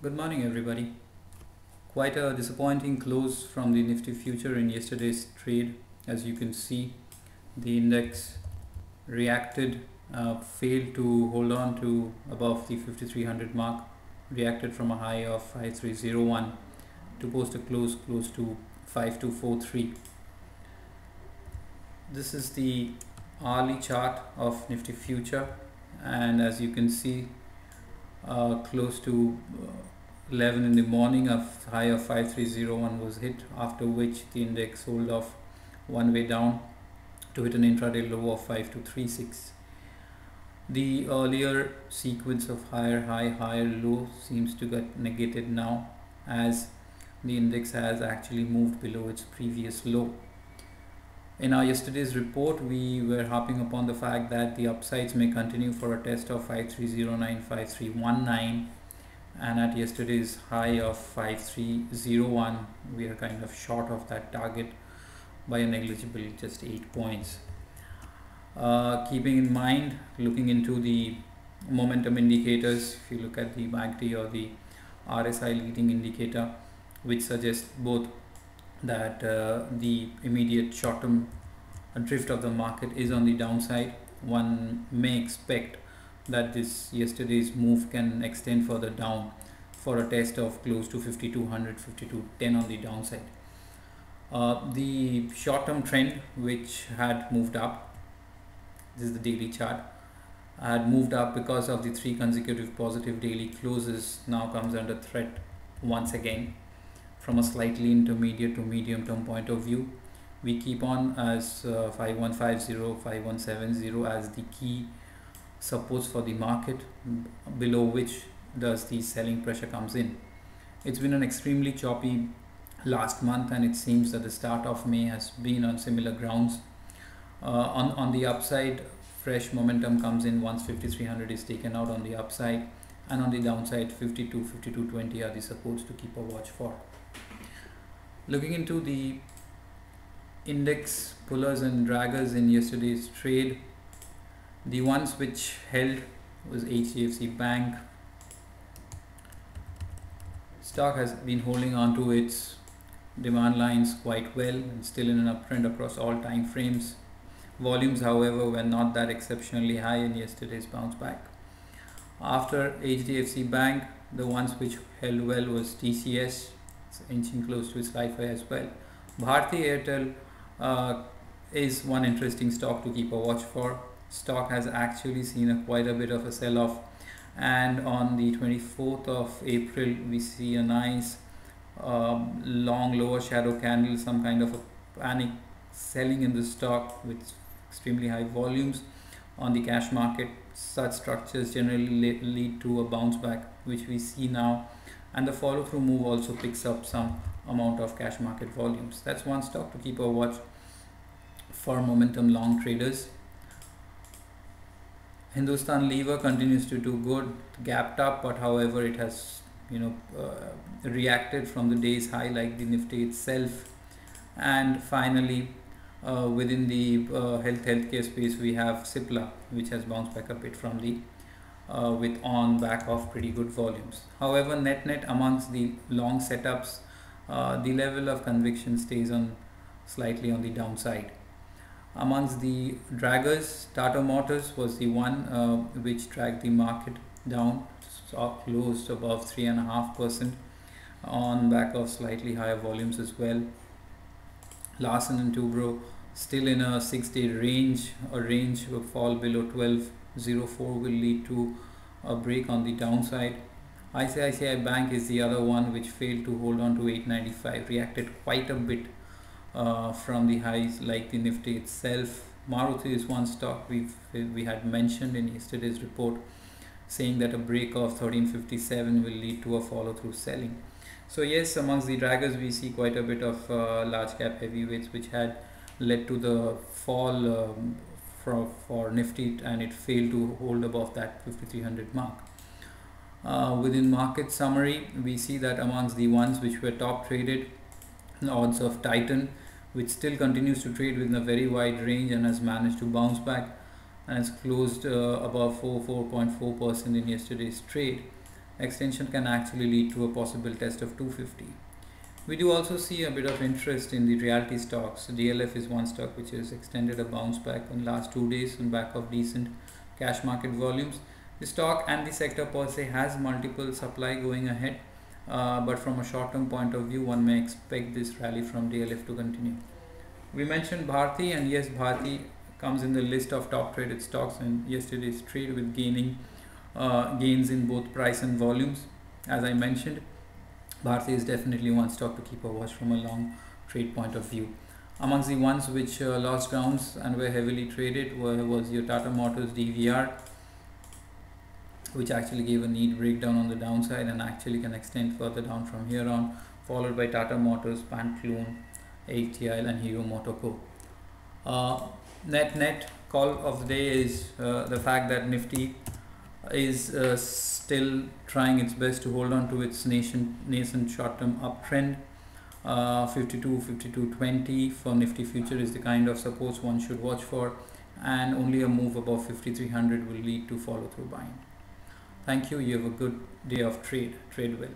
Good morning, everybody. Quite a disappointing close from the Nifty future in yesterday's trade. As you can see, the index reacted, failed to hold on to above the 5300 mark, reacted from a high of 5301 to post a close to 5243. This is the hourly chart of Nifty future, and as you can see, close to 11 in the morning, a high of 5301 was hit, after which the index sold off one way down to hit an intraday low of 5236. The earlier sequence of higher high, higher low seems to get negated now, as the index has actually moved below its previous low. In our yesterday's report, we were harping upon the fact that the upsides may continue for a test of 5309, 5319, and at yesterday's high of 5301, we are kind of short of that target by a negligible just 8 points. Keeping in mind, looking into the momentum indicators, if you look at the MACD or the RSI leading indicator, which suggests both that the immediate short-term drift of the market is on the downside, one may expect that this yesterday's move can extend further down for a test of close to 5200, 5210 on the downside. The short-term trend, which had moved up, this is the daily chart, had moved up because of the 3 consecutive positive daily closes, now comes under threat once again from a slightly intermediate to medium term point of view. We keep on as 5150, 5170 as the key supports for the market, below which does the selling pressure comes in. It's been an extremely choppy last month, and it seems that the start of May has been on similar grounds. On the upside, fresh momentum comes in once 5300 is taken out on the upside, and on the downside 52, 5220 are the supports to keep a watch for. Looking into the index pullers and draggers in yesterday's trade, the ones which held was HDFC Bank. Stock has been holding on to its demand lines quite well and still in an uptrend across all time frames. Volumes, however, were not that exceptionally high in yesterday's bounce back. After HDFC Bank, the ones which held well was TCS, it's inching close to its life high as well. Bharti Airtel is one interesting stock to keep a watch for. Stock has actually seen quite a bit of a sell-off, and on the 24th of April we see a nice long lower shadow candle, some kind of a panic selling in the stock with extremely high volumes on the cash market. Such structures generally lead to a bounce back, which we see now, and the follow through move also picks up some amount of cash market volumes. That's one stock to keep a watch for momentum long traders. Hindustan Lever continues to do good, gapped up, but however it has reacted from the day's high like the Nifty itself. And finally, within the healthcare space, we have Cipla, which has bounced back a bit from the with on back of pretty good volumes. However, net amongst the long setups, the level of conviction stays on slightly on the downside. Amongst the draggers, Tata Motors was the one which dragged the market down, stock closed above 3.5% on back of slightly higher volumes as well. Larsen & Toubro still in a 6-day range. A range of fall below 1204 will lead to a break on the downside. ICICI Bank is the other one which failed to hold on to 895, reacted quite a bit from the highs like the Nifty itself. Maruti is one stock we had mentioned in yesterday's report, saying that a break of 1357 will lead to a follow through selling. So yes, amongst the draggers we see quite a bit of large cap heavyweights which had led to the fall for Nifty, and it failed to hold above that 5300 mark. Within market summary, we see that amongst the ones which were top traded, the odds of Titan, which still continues to trade within a very wide range and has managed to bounce back and has closed above 4.4% in yesterday's trade. extension can actually lead to a possible test of 250. We do also see a bit of interest in the realty stocks. DLF is one stock which has extended a bounce back in last 2 days on back of decent cash market volumes. The stock and the sector per se has multiple supply going ahead, but from a short-term point of view, one may expect this rally from DLF to continue. We mentioned Bharti, and yes, Bharti comes in the list of top traded stocks in yesterday's trade with gains in both price and volumes. As I mentioned, Bharti is definitely one stock to keep a watch from a long trade point of view. Amongst the ones which lost grounds and were heavily traded was your Tata Motors DVR, which actually gave a neat breakdown on the downside and actually can extend further down from here on, followed by Tata Motors, Pantaloon, HTL and Hero MotoCo. Net call of the day is the fact that Nifty is still trying its best to hold on to its nascent short-term uptrend. 52-20 for Nifty future is the kind of supports one should watch for, and only a move above 5300 will lead to follow through buying. Thank you. You have a good day of trade. Trade well.